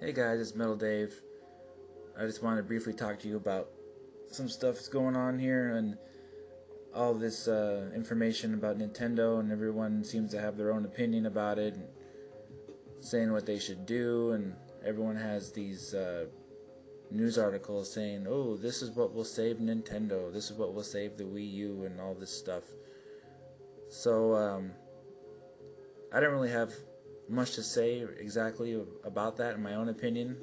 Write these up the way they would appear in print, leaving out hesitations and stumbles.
Hey guys, it's Metal Dave. I just wanted to briefly talk to you about some stuff that's going on here and all this information about Nintendo, and everyone seems to have their own opinion about it and saying what they should do, and everyone has these news articles saying, oh, this is what will save Nintendo, this is what will save the Wii U, and all this stuff. So I don't really have much to say exactly about that in my own opinion,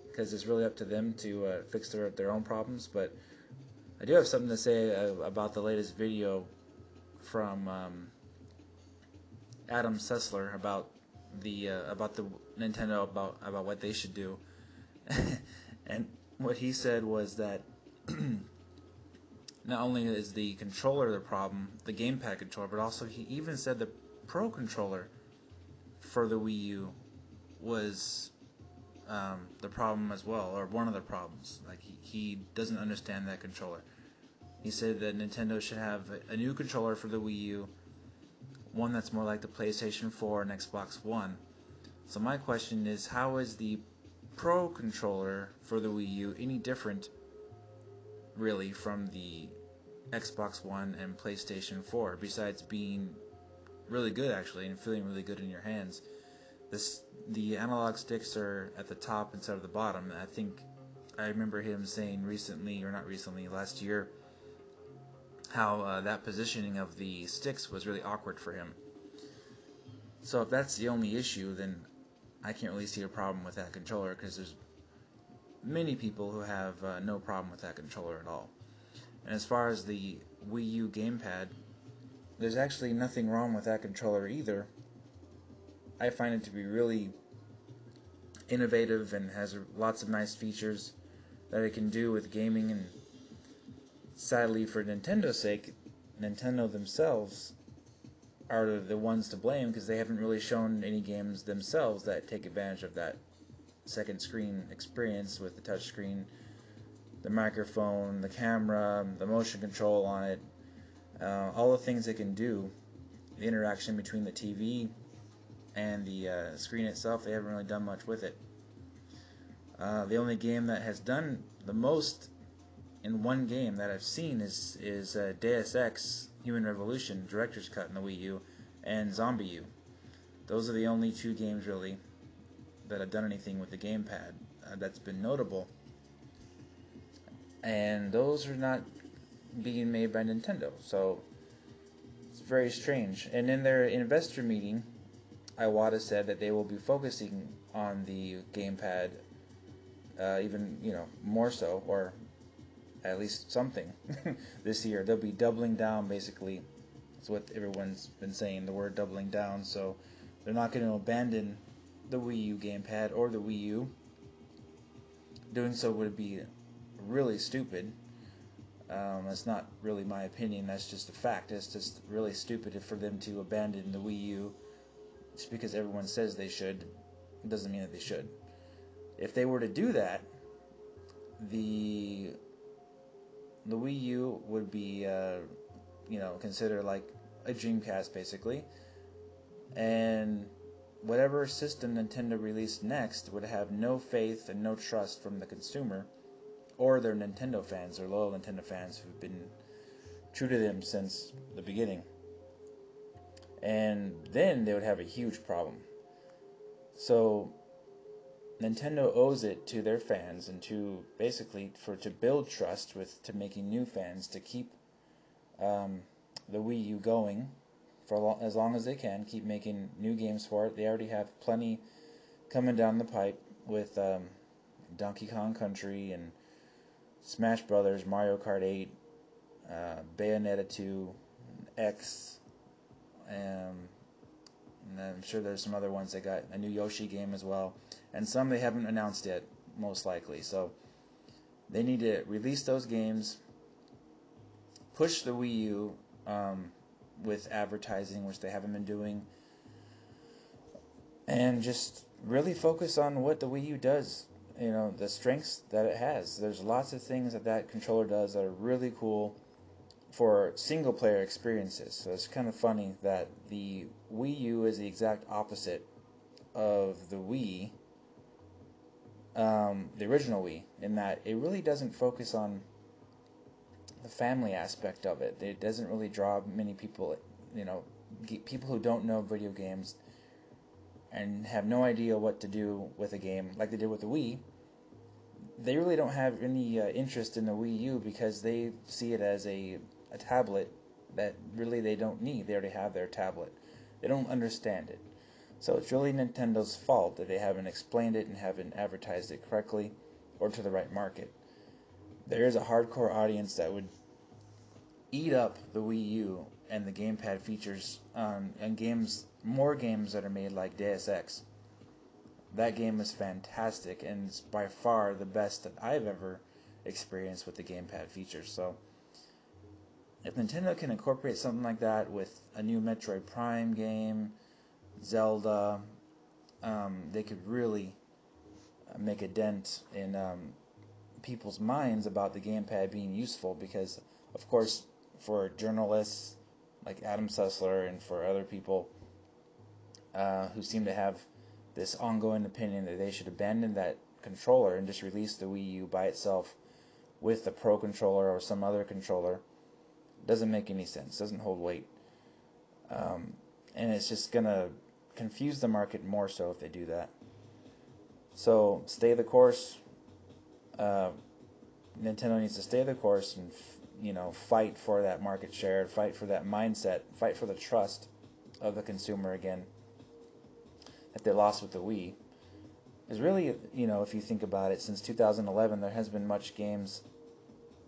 because it's really up to them to fix their own problems. But I do have something to say about the latest video from Adam Sessler about the Nintendo, about what they should do. And what he said was that not only is the controller the problem, the gamepad controller, but also he even said the Pro controller for the Wii U was the problem as well, or one of the problems. Like he doesn't understand that controller. He said that Nintendo should have a new controller for the Wii U, one that's more like the PlayStation 4 and Xbox One. So my question is, how is the Pro controller for the Wii U any different, really, from the Xbox One and PlayStation 4, besides being really good, actually, and feeling really good in your hands? The analog sticks are at the top instead of the bottom. I think I remember him saying recently, or not recently, last year, how that positioning of the sticks was really awkward for him. So if that's the only issue, then I can't really see a problem with that controller, because there's many people who have no problem with that controller at all. And as far as the Wii U gamepad, there's actually nothing wrong with that controller either. I find it to be really innovative and has lots of nice features that it can do with gaming, and sadly for Nintendo's sake, Nintendo themselves are the ones to blame, because they haven't really shown any games themselves that take advantage of that second screen experience with the touch screen, the microphone, the camera, the motion control on it, all the things it can do, the interaction between the TV and the screen itself. They haven't really done much with it. The only game that has done the most in one game that I've seen is Deus Ex Human Revolution Director's Cut in the Wii U, and Zombie U. Those are the only two games really that have done anything with the gamepad that's been notable, and those are not being made by Nintendo, so it's very strange. And in their investor meeting, Iwata said that they will be focusing on the gamepad, even more so, or at least something this year. They'll be doubling down, basically. That's what everyone's been saying, the word doubling down. So they're not going to abandon the Wii U gamepad or the Wii U. Doing so would be really stupid. That's not really my opinion, that's just a fact. It's just really stupid for them to abandon the Wii U just because everyone says they should. It doesn't mean that they should. If they were to do that, the Wii U would be considered like a Dreamcast, basically, and whatever system Nintendo released next would have no faith and no trust from the consumer or their Nintendo fans, their loyal Nintendo fans who've been true to them since the beginning. And then they would have a huge problem. So Nintendo owes it to their fans, and to basically to build trust to making new fans, to keep the Wii U going for as long as they can, keep making new games for it. They already have plenty coming down the pipe with Donkey Kong Country and Smash Brothers, Mario Kart 8, Bayonetta 2, X, and I'm sure there's some other ones. They got a new Yoshi game as well, and some they haven't announced yet, most likely. So they need to release those games, push the Wii U with advertising, which they haven't been doing, and just really focus on what the Wii U does. The strengths that it has. There's lots of things that controller does that are really cool for single player experiences. So it's kind of funny that the Wii U is the exact opposite of the Wii, the original Wii, in that it really doesn't focus on the family aspect of it. It doesn't really draw many people, people who don't know video games and have no idea what to do with a game like they did with the Wii. They really don't have any interest in the Wii U because they see it as a tablet that really they don't need. They already have their tablet. They don't understand it. So it's really Nintendo's fault that they haven't explained it and haven't advertised it correctly or to the right market. There is a hardcore audience that would eat up the Wii U and the gamepad features and more games that are made like Deus Ex. That game is fantastic and it's by far the best that I've ever experienced with the gamepad features. So if Nintendo can incorporate something like that with a new Metroid Prime game, Zelda, they could really make a dent in people's minds about the gamepad being useful, because of course for journalists like Adam Sussler and for other people who seem to have this ongoing opinion that they should abandon that controller and just release the Wii U by itself with the Pro controller or some other controller, doesn't make any sense, doesn't hold weight. And it's just going to confuse the market more so if they do that. So stay the course. Nintendo needs to stay the course and fight for that market share, fight for that mindset, fight for the trust of the consumer again that they lost with the Wii. Because really, if you think about it, since 2011 there has been much games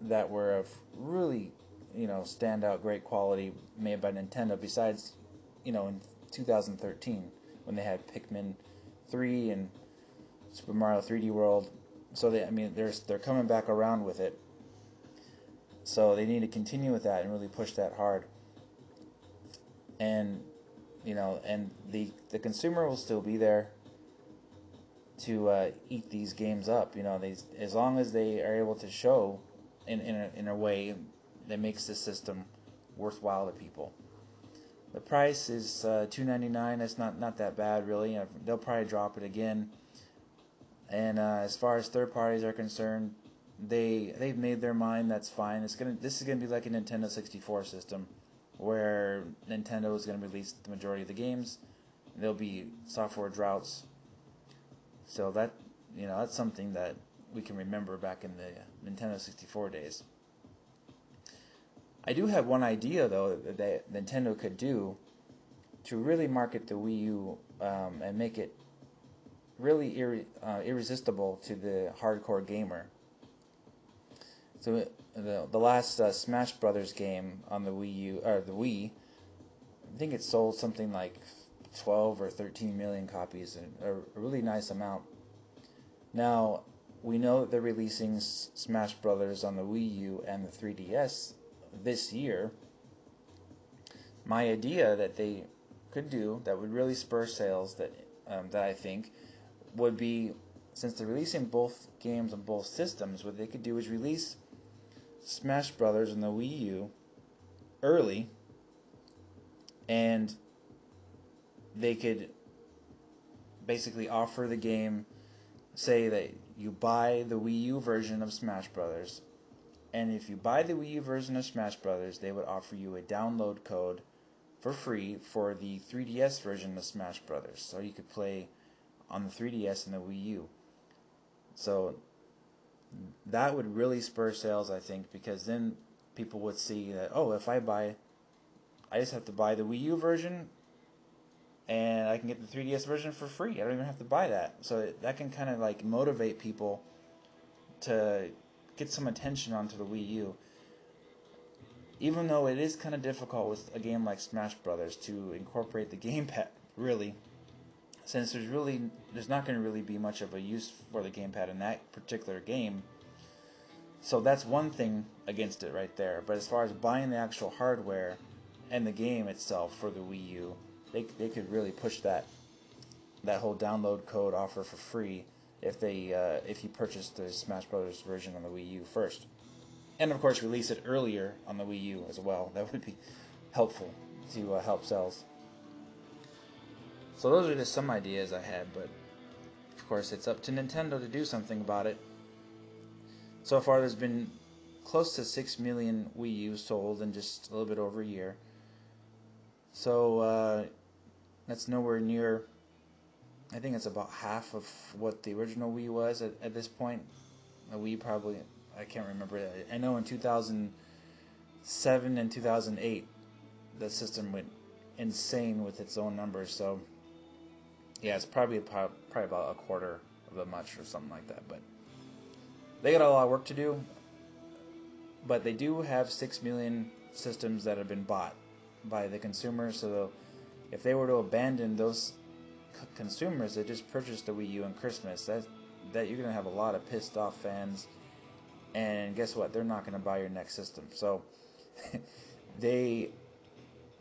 that were of really standout great quality made by Nintendo, besides in 2013 when they had Pikmin 3 and Super Mario 3D World. So they're coming back around with it. So they need to continue with that and really push that hard. And and the consumer will still be there to eat these games up. As long as they are able to show in a way that makes the system worthwhile to people. The price is $2.99. That's not that bad really. They'll probably drop it again. And as far as third parties are concerned, they've made their mind. That's fine. This is gonna be like a Nintendo 64 system, where Nintendo is gonna release the majority of the games. There'll be software droughts. So that's something that we can remember back in the Nintendo 64 days. I do have one idea, though, that Nintendo could do to really market the Wii U and make it really irresistible to the hardcore gamer. So the last Smash Brothers game on the Wii U, or the Wii, I think it sold something like 12 or 13 million copies, a really nice amount. Now, we know that they're releasing Smash Brothers on the Wii U and the 3DS this year. My idea that they could do that would really spur sales, that I think would be, since they're releasing both games on both systems, what they could do is release Smash Brothers on the Wii U early, and they could basically offer the game, say that you buy the Wii U version of Smash Brothers, and if you buy the Wii U version of Smash Brothers, they would offer you a download code for free for the 3DS version of Smash Brothers, so you could play on the 3DS and the Wii U. So that would really spur sales, I think, because then people would see that, if I just have to buy the Wii U version and I can get the 3DS version for free. I don't even have to buy that. So that can kind of like motivate people to get some attention onto the Wii U. Even though it is kind of difficult with a game like Smash Brothers to incorporate the gamepad, really, since there's not going to really be much of a use for the gamepad in that particular game. So that's one thing against it right there. But as far as buying the actual hardware and the game itself for the Wii U, they could really push that whole download code offer for free if you purchase the Smash Brothers version on the Wii U first. And of course release it earlier on the Wii U as well. That would be helpful to help sales. So those are just some ideas I had, but of course, it's up to Nintendo to do something about it. So far, there's been close to 6 million Wii U sold in just a little bit over a year. So that's nowhere near. I think it's about half of what the original Wii was at this point. A Wii probably, I can't remember. I know in 2007 and 2008, the system went insane with its own numbers. So yeah, it's probably about a quarter of the much or something like that. But they got a lot of work to do. But they do have 6 million systems that have been bought by the consumers. So if they were to abandon those consumers that just purchased the Wii U on Christmas, that you're going to have a lot of pissed off fans. And guess what? They're not going to buy your next system. So they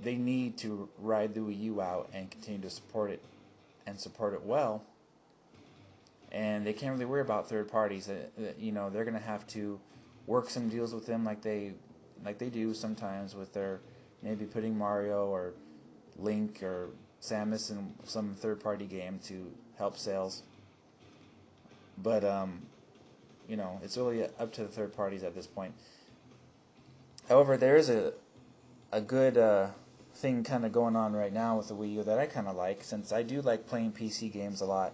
need to ride the Wii U out and continue to support it and support it well. And they can't really worry about third parties. You know, they're going to have to work some deals with them like they do sometimes with their maybe putting Mario or Link or Samus in some third-party game to help sales. But you know, it's really up to the third parties at this point. However, there is a good thing kind of going on right now with the Wii U that I kind of like, since I do like playing PC games a lot,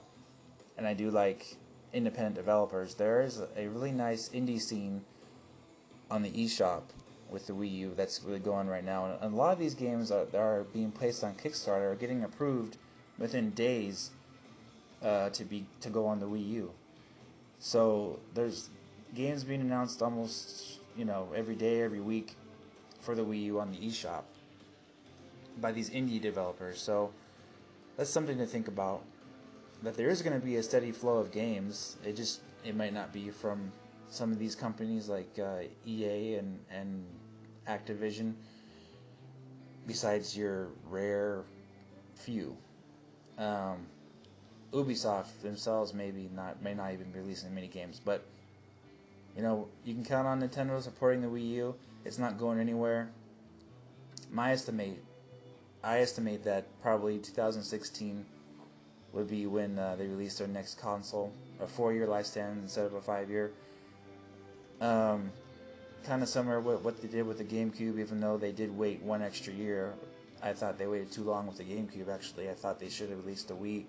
and I do like independent developers. There is a really nice indie scene on the eShop with the Wii U that's really going right now, and a lot of these games that are being placed on Kickstarter are getting approved within days to go on the Wii U. So there's games being announced almost every day, every week for the Wii U on the eShop by these indie developers. So that's something to think about. That there is going to be a steady flow of games. It might not be from some of these companies like EA and Activision, besides your rare few. Ubisoft themselves may not even be releasing many games, but you can count on Nintendo supporting the Wii U. It's not going anywhere. I estimate that probably 2016 would be when they release their next console, a 4-year lifespan instead of a 5-year. Kind of similar with what they did with the GameCube, even though they did wait 1 extra year. I thought they waited too long with the GameCube, actually. I thought they should have released a Wii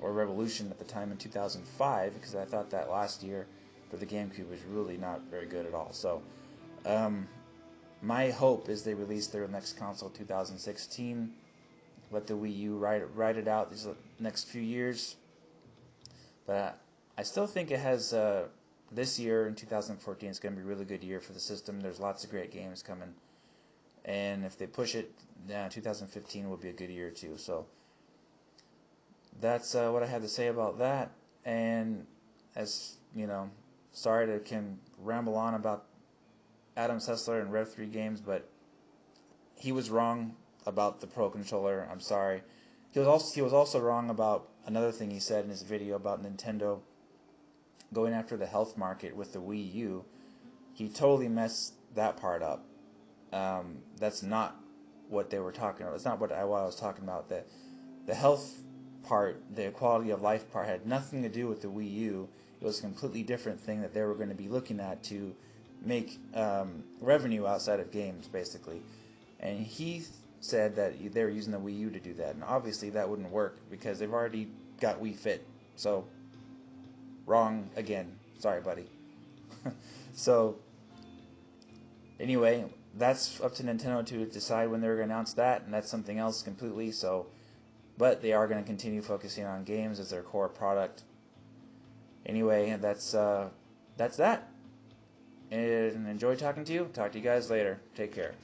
or Revolution at the time in 2005, because I thought that last year for the GameCube was really not very good at all. So, my hope is they release their next console 2016, let the Wii U ride it out these next few years. But I still think it has... this year in 2014 is going to be a really good year for the system. There's lots of great games coming, and if they push it, 2015 will be a good year too. So that's what I had to say about that. And as sorry to ramble on about Adam Sessler and Rev 3 Games, but he was wrong about the Pro Controller. I'm sorry. He was also wrong about another thing he said in his video about Nintendo going after the health market with the Wii U. He totally messed that part up. That's not what they were talking about. It's not what I was talking about. The health part, the quality of life part, had nothing to do with the Wii U. It was a completely different thing that they were going to be looking at to make revenue outside of games, basically. And he said that they were using the Wii U to do that. And obviously that wouldn't work because they've already got Wii Fit. So... wrong again. Sorry, buddy. So, anyway, that's up to Nintendo to decide when they're going to announce that, and that's something else completely. So, but they are going to continue focusing on games as their core product. Anyway, that's that. And enjoy talking to you. Talk to you guys later. Take care.